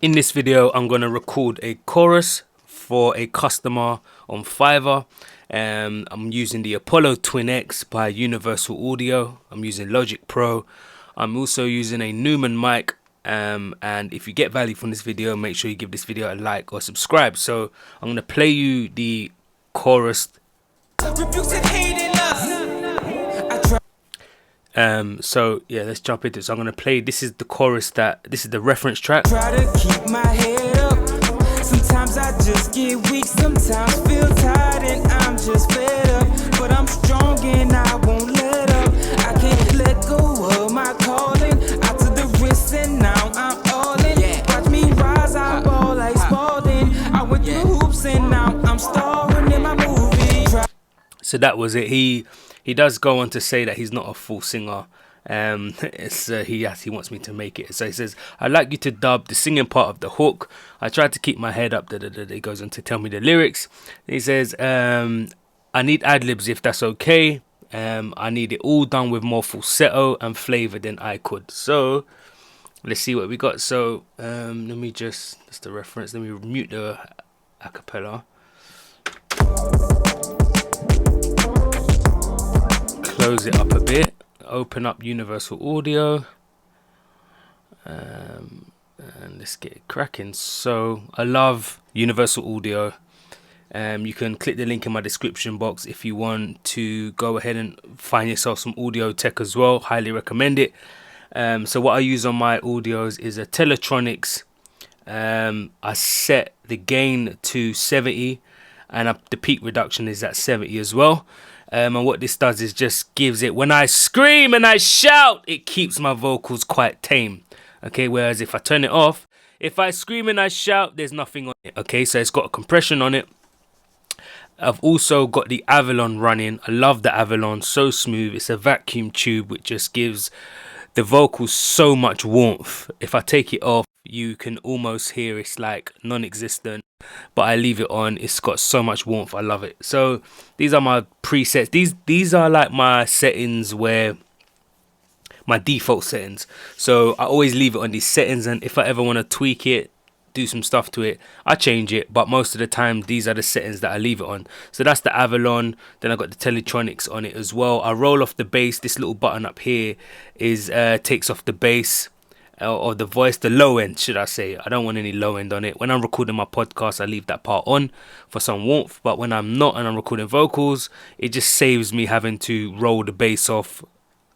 In this video, I'm going to record a chorus for a customer on Fiverr. I'm using the Apollo Twin X by Universal Audio. I'm using Logic Pro. I'm also using a Newman mic. And if you get value from this video, make sure you give this video a like or subscribe. So I'm going to play you the chorus. So yeah, let's jump into it. So I'm gonna play. This is the chorus. This is the reference track. Try to keep my head up. Sometimes I just get weak. Sometimes feel tired and I'm just fed up. But I'm strong and I won't let up. I can't let go of my calling. Out to the wrist and now I'm all in. Watch me rise, I ball like Spalding. I went through hoops and now I'm starring in my movie. So that was it. He does go on to say that he's not a full singer. He wants me to make it. So he says, I'd like you to dub the singing part of the hook. I tried to keep my head up. He goes on to tell me the lyrics. He says, I need ad-libs if that's okay. I need it all done with more falsetto and flavor than I could. So let's see what we got. So that's the reference. Let me mute the acapella. Close it up a bit, open up Universal Audio, and let's get it cracking. So I love Universal Audio. You can click the link in my description box if you want to go ahead and find yourself some audio tech as well. Highly recommend it. So what I use on my audios is a Teletronics. I set the gain to 70 and the peak reduction is at 70 as well. And what this does is just gives it, when I scream and I shout, it keeps my vocals quite tame. Okay, whereas if I turn it off, if I scream and I shout, there's nothing on it. Okay, so it's got a compression on it. I've also got the Avalon running. I love the Avalon, so smooth. It's a vacuum tube which just gives the vocals so much warmth. If I take it off, you can almost hear it's like non-existent, but I leave it on. It's got so much warmth. I love it. So these are my presets. These are like my settings, where my default settings. So I always leave it on these settings, and if I ever want to tweak it, do some stuff to it, I change it, but most of the time these are the settings that I leave it on. So that's the Avalon. Then I got the Teletronics on it as well. I roll off the bass. This little button up here is takes off the bass or the voice, the low end, should I say. I don't want any low end on it. When I'm recording my podcast, I leave that part on for some warmth, but when I'm not and I'm recording vocals, it just saves me having to roll the bass off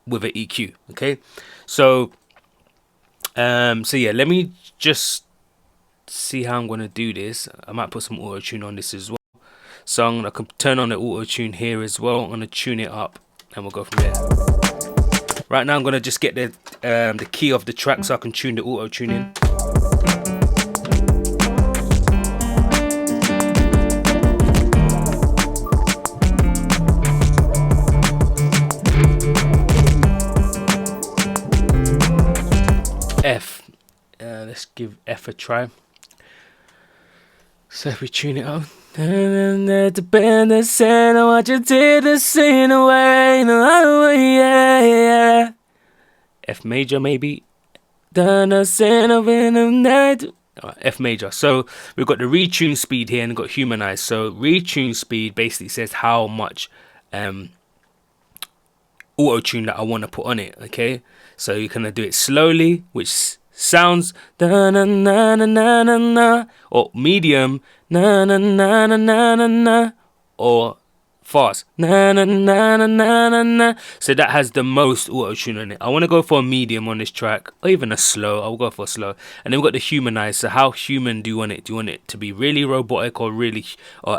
with an EQ. Okay, so yeah, let me just see how I'm going to do this. I might put some auto tune on this as well. So I'm going to turn on the auto tune here as well. I'm going to tune it up and we'll go from there. Right now I'm going to just get the key of the track so I can tune the auto tune in. F. Let's give F a try. So if we tune it up, the band that said I want you to the scene away, yeah. F major maybe. F major. So we've got the retune speed here and we've got humanize. So retune speed basically says how much auto tune that I want to put on it. Okay, so you can do it slowly, which sounds da na na na na na na, or medium na na na na na na na, or fast na na na na na na na. So that has the most auto tune on it. I want to go for a medium on this track, or even a slow. I'll go for a slow. And then we've got the humanize. So how human do you want it? Do you want it to be really robotic, or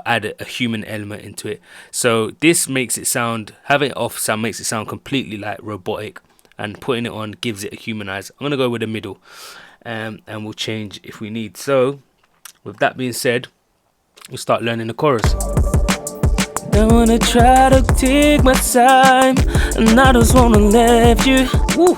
add a human element into it? So this makes it sound, having it off sound makes it sound completely like robotic, and putting it on gives it a humanize. I'm going to go with the middle, and we'll change if we need. So with that being said, we'll start learning the chorus. Don't want to try to take my time, and I just want to let you. Woo.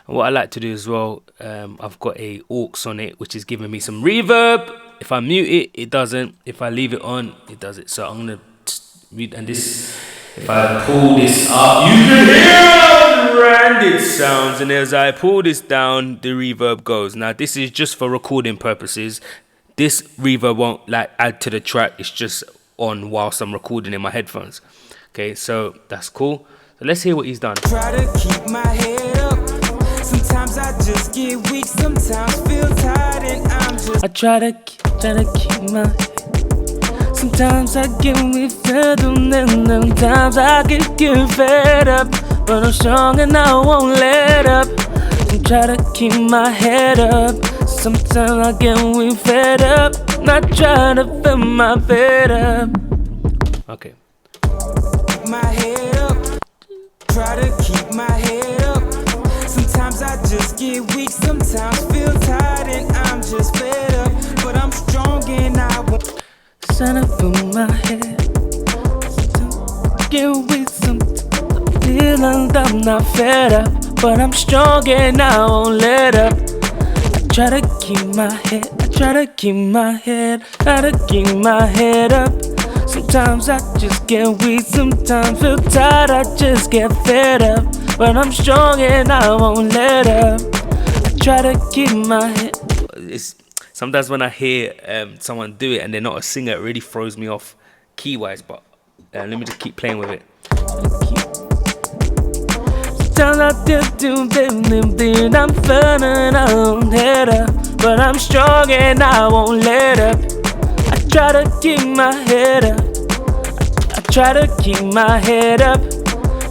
What I like to do as well, I've got a aux on it, which is giving me some reverb. If I mute it, it doesn't. If I leave it on, it does it. So I'm going to mute, and this, if I pull this up, you can hear it. branded sounds, and as I pull this down, the reverb goes. Now this is just for recording purposes. This reverb won't like add to the track. It's just on whilst I'm recording in my headphones. Okay, so that's cool. So let's hear what he's done. Try to keep my head up. Sometimes I just get weak. Sometimes feel tired and I'm just. I try to keep my head. Sometimes I get weak, sometimes I get fed up. But I'm strong and I won't let up. I try to keep my head up. Sometimes I get weak, fed up. Not trying to fill my fed up. Okay. My head up. Try to keep my head up. Sometimes I just get weak. Sometimes feel tired and I'm just fed up. But I'm strong and I won't. Trying to fill my head. Get weak. Feeling I'm not fed up, but I'm strong and I won't let up. I try to keep my head, try to keep my head up. Sometimes I just get weak, sometimes feel tired, I just get fed up. But I'm strong and I won't let up. I try to keep my head. Sometimes when I hear someone do it and they're not a singer, it really throws me off key-wise, but let me just keep playing with it. Sometimes I do, baby, I'm feeling I won't let up. But I'm strong and I won't let up. I try to keep my head up. I try to keep my head up.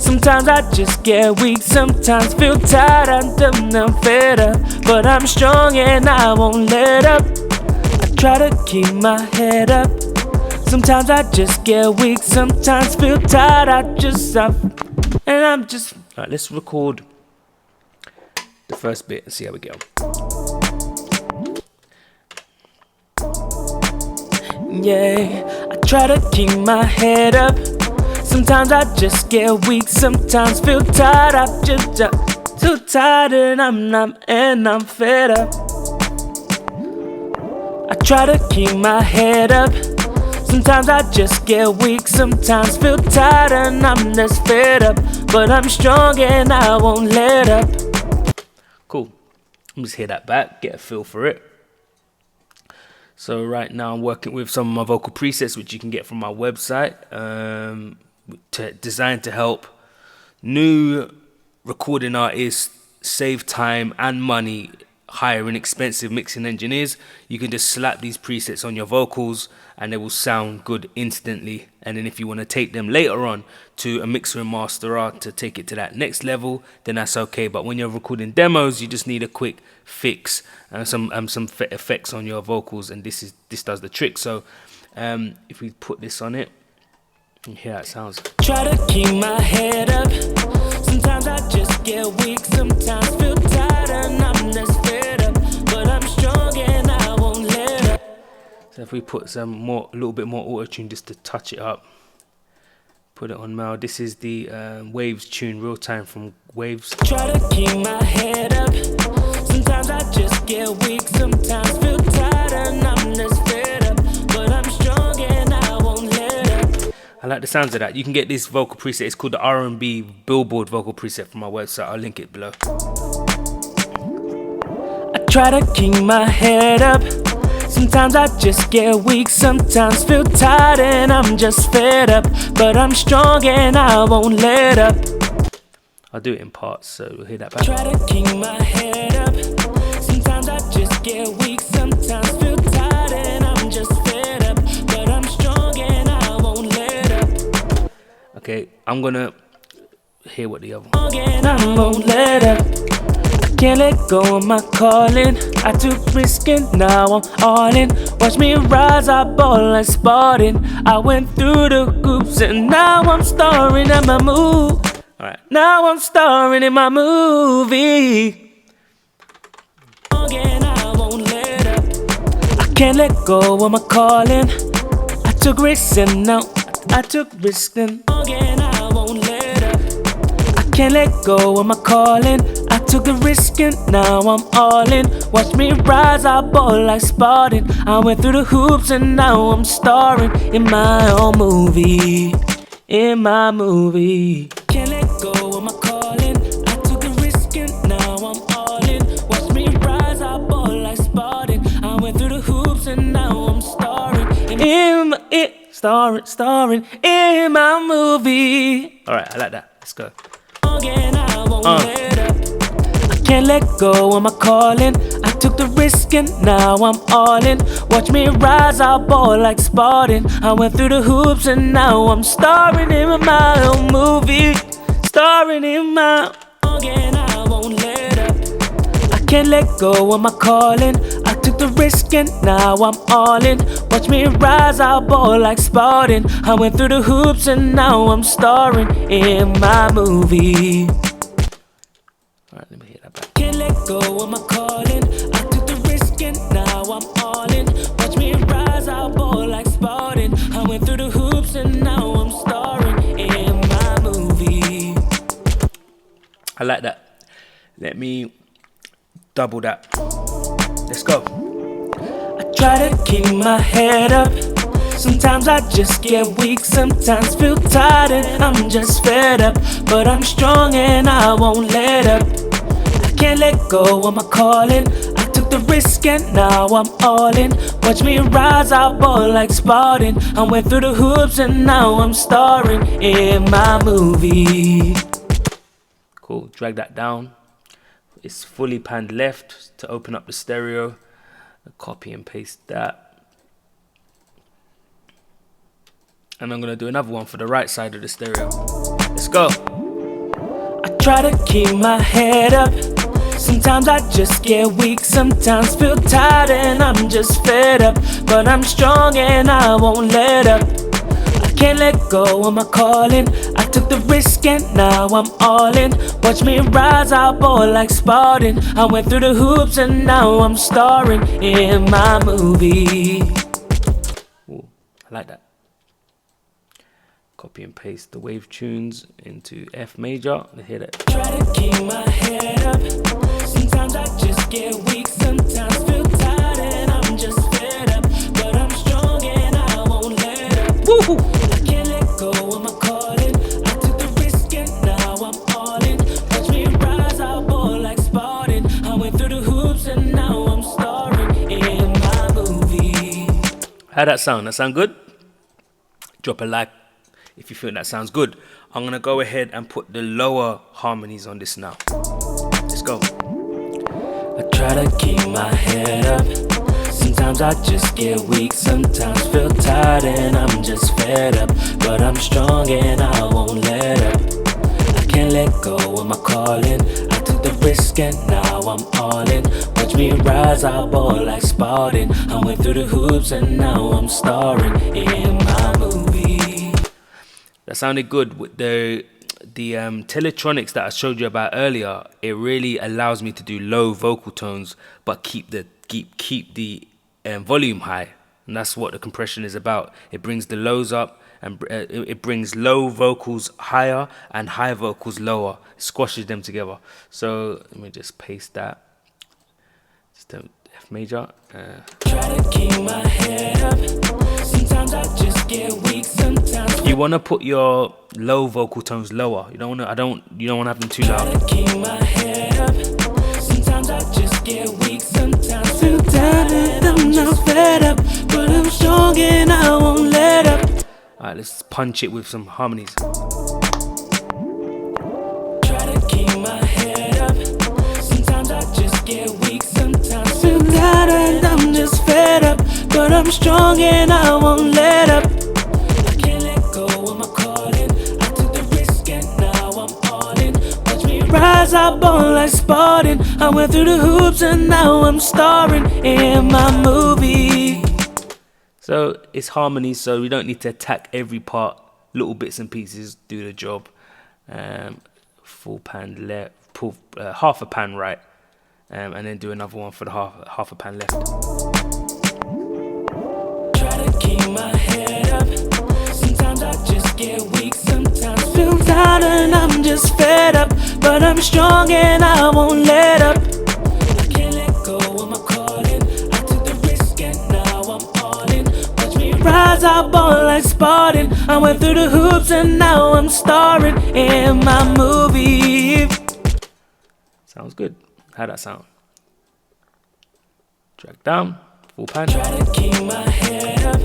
Sometimes I just get weak, sometimes feel tired, I'm fed up. But I'm strong and I won't let up. I try to keep my head up. Sometimes I just get weak, sometimes feel tired, I'm just. Alright, let's record the first bit and see how we go. Yeah, I try to keep my head up. Sometimes I just get weak, sometimes feel tired. I'm just too tired and I'm fed up. I try to keep my head up. Sometimes I just get weak, sometimes feel tired and I'm just fed up. But I'm strong and I won't let up. Cool. Let me just hear that back, get a feel for it. So right now I'm working with some of my vocal presets, which you can get from my website, designed to help new recording artists save time and money hiring expensive mixing engineers. You can just slap these presets on your vocals and they will sound good instantly. And then if you want to take them later on to a mixer and masterer to take it to that next level, then that's okay. But when you're recording demos, you just need a quick fix and some effects on your vocals, and this does the trick. So if we put this on it, you hear how it sounds. Try to keep my head up. Sometimes I just get weak, sometimes feel tired and I'm just fed up. But I'm strong and I won't let up. So if we put a little bit more auto-tune just to touch it up, put it on now. This is the Waves tune, Real Time from Waves. Try to keep my head up. Sometimes I just get weak, sometimes feel tired and I'm just fed up. But I'm strong and I won't let up. I like the sounds of that. You can get this vocal preset. It's called the R&B Billboard vocal preset from my website. I'll link it below. I try to keep my head up. Sometimes I just get weak, sometimes feel tired and I'm just fed up. But I'm strong and I won't let up. I'll do it in parts, so we'll hear that back. Try to keep my head up. Sometimes I just get weak, sometimes feel tired and I'm just fed up. But I'm strong and I won't let up. Okay, I'm gonna hear what the other one. And I won't let up. Can't let go of my calling. I took risk and now I'm all in. Watch me rise, I ball like Spartan. I went through the groups and now I'm starring in my movie. Alright, now I'm starring in my movie. Again, I won't let up. I can't let go of my calling. I took risks and now I took risks and again I won't let up. I can't let go of my calling. I took a risk and now I'm all in. Watch me rise, I ball like Spartan. I went through the hoops and now I'm starring in my own movie. In my movie. Can't let go of my calling. through the hoops and now I'm starring starring in my movie. Alright, I like that. Let's go. And I won't let up. I can't let go of my calling. I took the risk and now I'm all in. Watch me rise, I'll ball like Spartan. I went through the hoops and now I'm starring in my own movie. Starring in my and I won't let up. I can't let go of my calling. I took the risk and now I'm all in. Watch me rise, I'll ball like Spartan. I went through the hoops and now I'm starring in my movie. Alright, let me hear that back. Can't let go of my calling. I took the risk and now I'm all in. Watch me rise, I'll ball like Spartan. I went through the hoops and now I'm starring in my movie. I like that. Let me double that. Let's go. I try to keep my head up. Sometimes I just get weak, sometimes feel tired and I'm just fed up. But I'm strong and I won't let up. I can't let go of my calling. I took the risk and now I'm all in. Watch me rise, I'll ball like Spartan. I went through the hoops and now I'm starring in my movie. Cool, drag that down. It's fully panned left to open up the stereo. Copy and paste that. And I'm gonna do another one for the right side of the stereo. Let's go. I try to keep my head up. Sometimes I just get weak, sometimes feel tired and I'm just fed up. But I'm strong and I won't let up. I can't let go of my calling. I took the risk and now I'm all in. Watch me rise, I'll ball like Spartan. I went through the hoops and now I'm starring in my movie. Ooh, I like that. Copy and paste the wave tunes into F major. Let's hear that. Try to keep my head up. Sometimes I just get weak, sometimes feel tired and I'm just fed up. But I'm strong and I won't let up. Woohoo! I can't let go of my calling. I took the risk and now I'm all in. Watch me rise, I'll ball like Spartan. I went through the hoops and now I'm starring in my movie. How'd that sound? That sound good? Drop a like if you feel that sounds good. I'm gonna go ahead and put the lower harmonies on this now. Let's go. I try to keep my head up. Sometimes I just get weak, sometimes feel tired and I'm just fed up. But I'm strong and I won't let up. I can't let go of my calling. I took the risk and now I'm all in. Watch me rise, I'll ball like Spartan. I went through the hoops and now I'm starring in my movie. That sounded good with the Teletronics that I showed you about earlier. It really allows me to do low vocal tones, but keep the volume high, and that's what the compression is about. It brings the lows up, and it brings low vocals higher and high vocals lower. It squashes them together. So let me just paste that. Just F major. Try to keep my head up. Sometimes I just get weak, sometimes. You want to put your low vocal tones lower. You don't want to. You don't want to have them too loud. Try to keep my head up. Sometimes I just get weak, sometimes feel tired and I'm not fed up. But I'm strong and I won't let up. Alright, let's punch it with some harmonies. Try to keep my head up. Sometimes I just get weak, sometimes feel tired and I'm just fed up. But I'm strong and I won't let up. I can't let go of my calling. I took the risk and now I'm all in. Watch me rise, I'll ball like Spartan. I went through the hoops and now I'm starring in my movie. So it's harmony, so we don't need to attack every part. Little bits and pieces do the job. Full pan left, pull half a pan right, and then do another one for the half a pan left. Try to keep my head up. Sometimes I just get weak, sometimes feel tired and I'm just fed up. But I'm strong and I won't let up. I can't let go of my calling. I took the risk and now I'm all in. Watch me rise, I'll ball like Spartan. I went through the hoops and now I'm starring in my movie. Sounds good. How'd that sound? Drag down, Full pan. Try to keep my head up.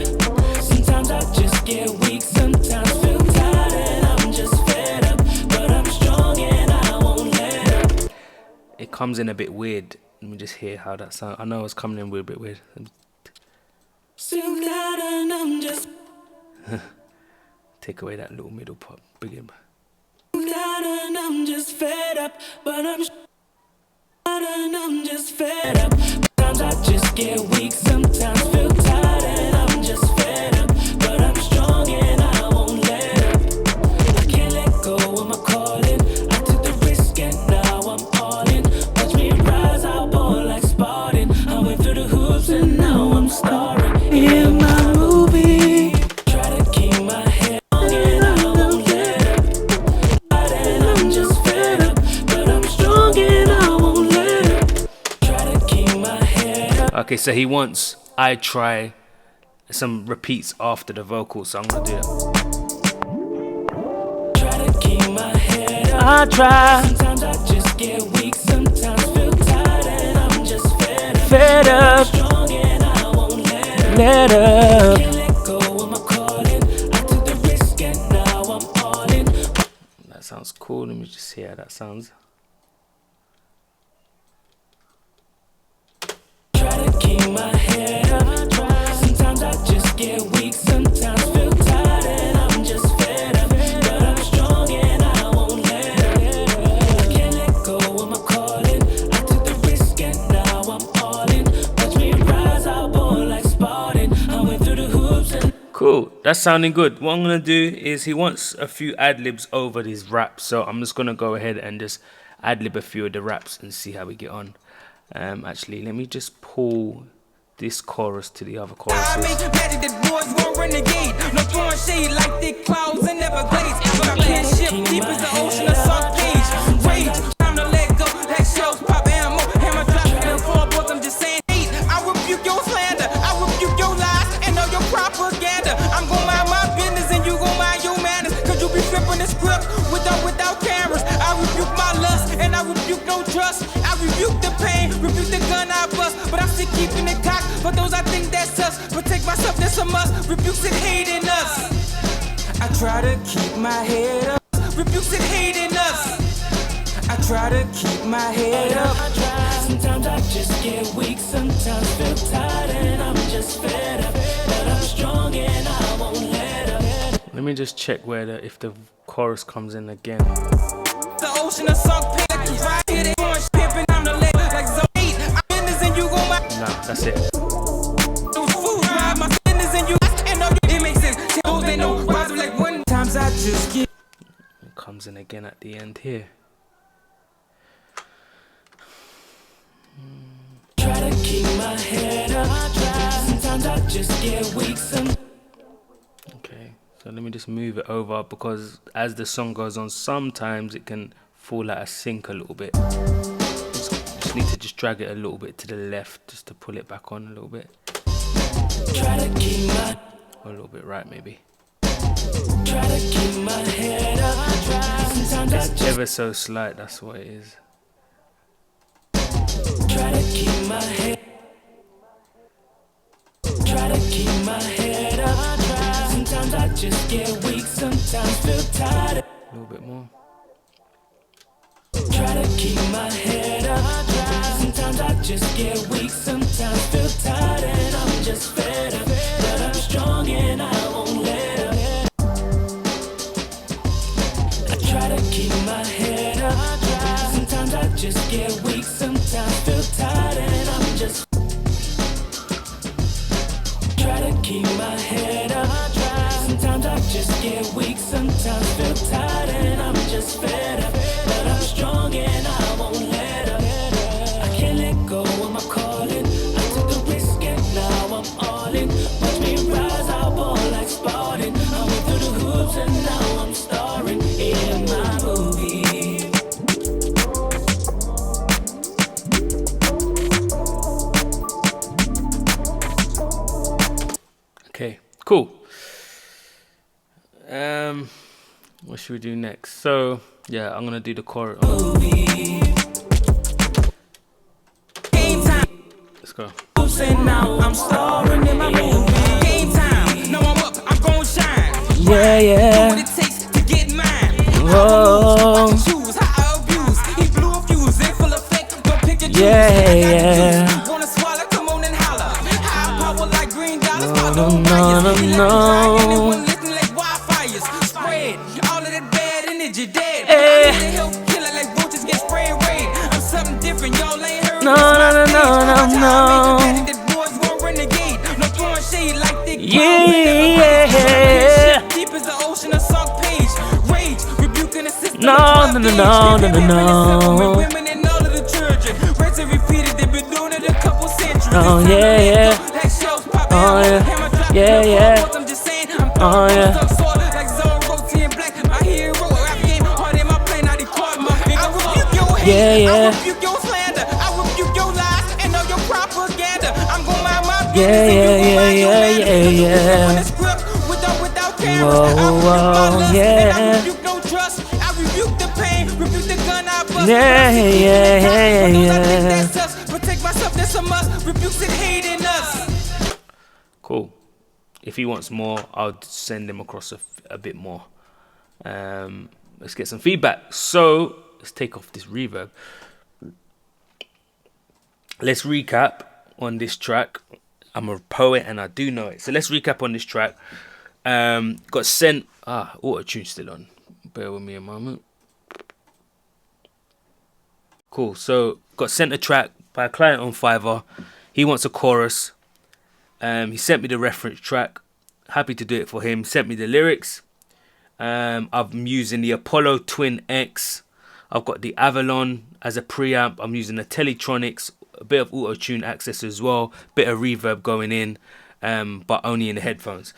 Sometimes I just get weak. Sometimes feel tired and I'm just fed up. But I'm strong and I won't let up. It comes in a bit weird. Let me just hear how that sounds. I know it's coming in a bit weird. Still glad and I'm just Take away that little middle part. Begin. glad and I'm just fed up. But I'm glad and I'm just fed up. Sometimes I just get weak. Sometimes feel tired and I'm just fed up. But I'm strong and I won't let up. I can't let go of my calling. I took the risk and now I'm all in. Watch me rise, I'll ball like Spartan. I went through the hoops and now I'm starring in my movie. Try to keep my head on and I won't let up. And I'm just fed up, but I'm strong and I won't let up. Try to keep my head up. Okay, so he wants I try some repeats after the vocals, so I'm gonna do it. Try to keep my head up. I try. Sometimes I just get weak, sometimes feel tired and I'm just fed up. Fed up. Strong and I won't let Let up. Can't let go of my calling. I took the risk and now I'm all in. That sounds cool. Let me just hear how that sounds. Try to keep my head up. Sometimes I just get weak, sometimes feel tired and I'm just fed up. But I'm strong and I won't let up. I can't let go of my calling. I took the risk and now I'm all in. Watch me rise, I'll ball like Spartan. I went through the hoops and Cool. That's sounding good. What I'm gonna do is he wants a few ad libs over these raps, so I'm just gonna go ahead and just ad lib a few of the raps and see how we get on. Actually, let me just pull this chorus to the other I choruses. make magic that boys won't renegade. No throwing shade like thick clouds and Everglades. But I can't ship deep as the ocean of sunk cage. Rage, time to let go. Like shells pop ammo. Hammer drop and floorboards. I'm just saying hate. I rebuke your slander. I rebuke your lies and all your propaganda. I'm gonna mind my business and you gon' mind your manners. Cause you be flipping the script without cameras. I rebuke my lust and I rebuke no trust. I rebuke the pain, rebuke the gun I bust. But I'm still keeping it cocked. For those I think that's us. Protect myself, that's a must. Rebukes and hating us. I try to keep my head up. Rebukes and hating us. I try to keep my head up. sometimes I just get weak, sometimes feel tired and I'm just fed up. But I'm strong and I won't let up. Let me just check if the chorus comes in again. The ocean of sunk pit. Right here, they going pimping. I'm the leg like zone 8. I'm in this and you gon' my Nah, that's it. those fools. Ride my sinners and you. And all it makes sense. Those they know. Rise up like one. Times I just get. It comes in again at the end here. Try to keep my head up. Sometimes I just get weak. Okay, so let me just move it over because as the song goes on, sometimes it can fall out of sync a little bit. Just need to just drag it a little bit to the left just to pull it back on a little bit. Try to keep my. Or a little bit right maybe. Try to keep my head up. Sometimes I It's just ever so slight, that's what it is. try to keep my head. Try to keep my head up. Sometimes I just get weak. Sometimes feel tired. A little bit more. Try to keep my head up. Sometimes I just get weak. Sometimes feel tired and I'm just fed up. But I'm strong and I won't let up. I try to keep my head up. Sometimes I just get weak. Sometimes feel tired and I'm just. Try to keep my head up. Sometimes I just get weak. Sometimes feel tired and I'm just fed up. But I'm strong and I won't let up. I can't let go of my calling. I took the risk and now I'm all in. Watch me rise, I'll ball like Spartan. I went through the hoops and now I'm starring in my movie. Okay, cool. What should we do next? So yeah, I'm gonna do the chorus. Game time. Let's go. close and now I'm starring in my movie. Game time, now I'm up, I'm gon' shine. Yeah, Do yeah. what it takes to get mine. Whoa. Choose how I abuse. He blew a fuse in full effect. Don't pick and choose. Yeah, I got the yeah. juice. Wanna swallow? Come on and holler. High power like green dollars. No, no, no. Listen like wildfires. Spread all of that bad energy dead. Hey. I need to help kill it like roaches get sprayed red. I'm something different, y'all ain't heard. No, this no, my no, stage. no, Watch no, how I no. make it better. That boys won't renegade. No throwing shade like they Yeah. deep as the ocean, a sunk page. Rage, rebuking the system. No, no, no, no, no, no, no. Women and all of the children. Reds are repeated, they've been doing it a couple centuries. Oh, yeah, yeah. Like shells pop Oh, yeah. Yeah, yeah. I'm just saying, I'm Oh, yeah. like Zorro, T and Black. My hero, rap game, hard in my plane, I depart my finger. I rebuke your hate, Yeah, yeah. I rebuke your slander, I rebuke your lies and all your propaganda. I'm gonna mind my business. Yeah, and you yeah, gon' mind your yeah, manners. yeah, yeah. When the script, without cameras, Whoa, I rebuke my whoa, lust, yeah. and I rebuke no trust. I rebuke the pain, rebuke the gun I bust. Yeah, Persecute yeah, the dark, yeah, for those I think yeah. that's us. Protect myself, that's a must. Rebukes and hate in us. Cool. If he wants more, I'll send him across a bit more. Let's get some feedback. So let's take off this reverb. Let's recap on this track. I'm a poet and I do know it. So let's recap on this track. Got sent. Auto-tune still on. Bear with me a moment. Cool. So got sent a track by a client on Fiverr. He wants a chorus. He sent me the reference track. Happy to do it for him. Sent me the lyrics. I'm using the Apollo Twin X. I've got the Avalon as a preamp. I'm using the Teletronics, a bit of auto-tune access as well, bit of reverb going in, but only in the headphones.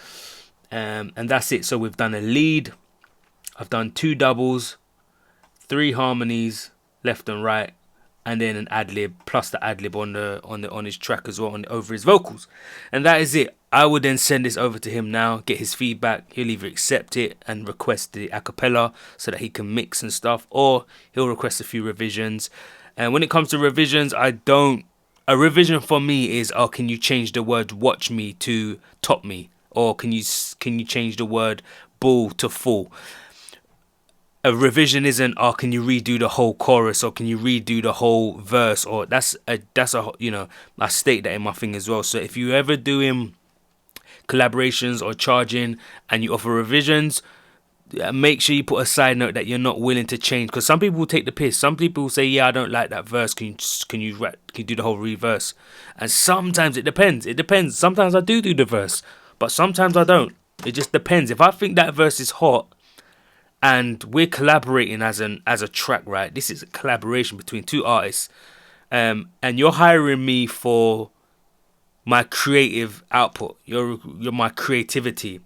And that's it. So we've done a lead. I've done 2 doubles, 3 harmonies, left and right, and then an ad-lib plus the ad-lib on his track as well, over his vocals. And that is it. I will then send this over to him now, get his feedback. He'll either accept it and request the acapella so that he can mix and stuff, or he'll request a few revisions. And when it comes to revisions, a revision for me is, can you change the word watch me to top me, or can you change the word bull to full. A revision isn't, can you redo the whole chorus, or can you redo the whole verse, or I state that in my thing as well. So if you ever doing collaborations or charging and you offer revisions, make sure you put a side note that you're not willing to change, because some people will take the piss. Some people will say, yeah, I don't like that verse, can you do the whole reverse? And sometimes it depends. Sometimes I do the verse, but sometimes I don't. It just depends. If I think that verse is hot and we're collaborating as a track, right? This is a collaboration between 2 artists, and you're hiring me for my creative output. You're my creativity.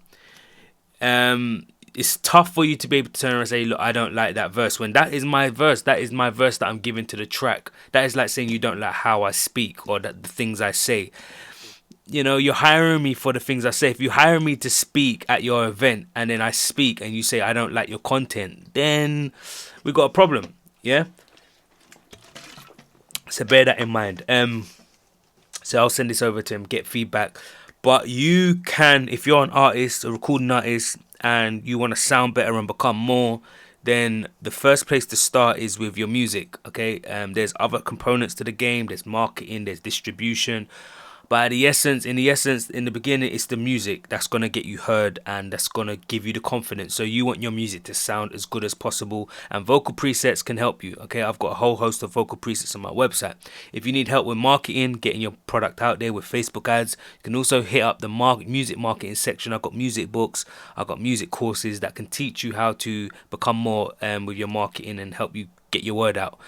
It's tough for you to be able to turn around and say, look, I don't like that verse, when that is my verse. That is my verse that I'm giving to the track. That is like saying you don't like how I speak or the things I say. You're hiring me for the things I say. If you hire me to speak at your event and then I speak and you say I don't like your content, then we got a problem. Yeah. So bear that in mind. So I'll send this over to him, get feedback. But you can, if you're an artist, a recording artist, and you want to sound better and become more, then the first place to start is with your music. Okay. There's other components to the game. There's marketing. There's distribution. But in the beginning, it's the music that's going to get you heard and that's going to give you the confidence. So you want your music to sound as good as possible, and vocal presets can help you. Okay, I've got a whole host of vocal presets on my website. If you need help with marketing, getting your product out there with Facebook ads, you can also hit up the music marketing section. I've got music books, I've got music courses that can teach you how to become more with your marketing and help you get your word out.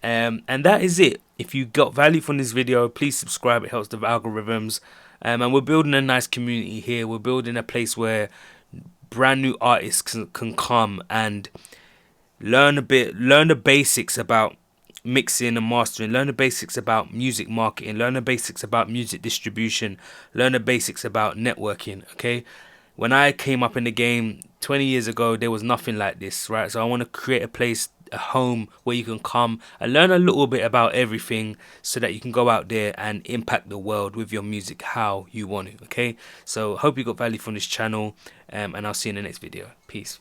And that is it. If you got value from this video, please subscribe. It helps the algorithms. And we're building a nice community here. We're building a place where brand new artists can come and learn the basics about mixing and mastering, learn the basics about music marketing, learn the basics about music distribution, learn the basics about networking. Okay, when I came up in the game 20 years ago, there was nothing like this, right? So I want to create a place a home where you can come and learn a little bit about everything, so that you can go out there and impact the world with your music how you want to. Okay, so hope you got value from this channel, and I'll see you in the next video. Peace.